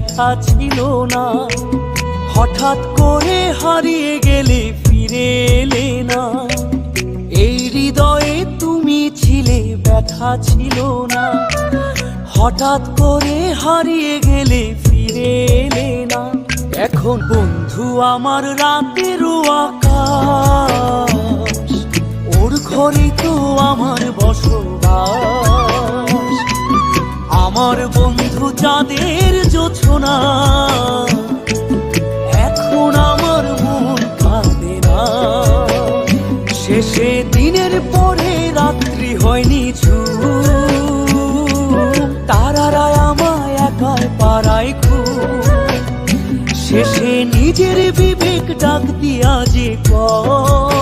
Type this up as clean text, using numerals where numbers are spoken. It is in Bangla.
ব্যথা ছিল না। হঠাৎ করে হারিয়ে গেলে ফিরে এলে না। এই হৃদয়ে তুমি ছিলে, ব্যথা ছিল না। হঠাৎ করে হারিয়ে গেলে ফিরে এলে না। এখন বন্ধু আমার রাতেরও আকাশ, ওর ঘরে তো আমার বসবাস। আমার বন্ধু চাঁদের জোছনা, এখন আমার মন কাঁদে না। শেষে দিনের পরে রাত্রি হয়নি ঝুম, তারারা আমায় একাই পাড়ায় ঘুম। শেষে নিজের বিবেক ডাক দিয়া যে কয়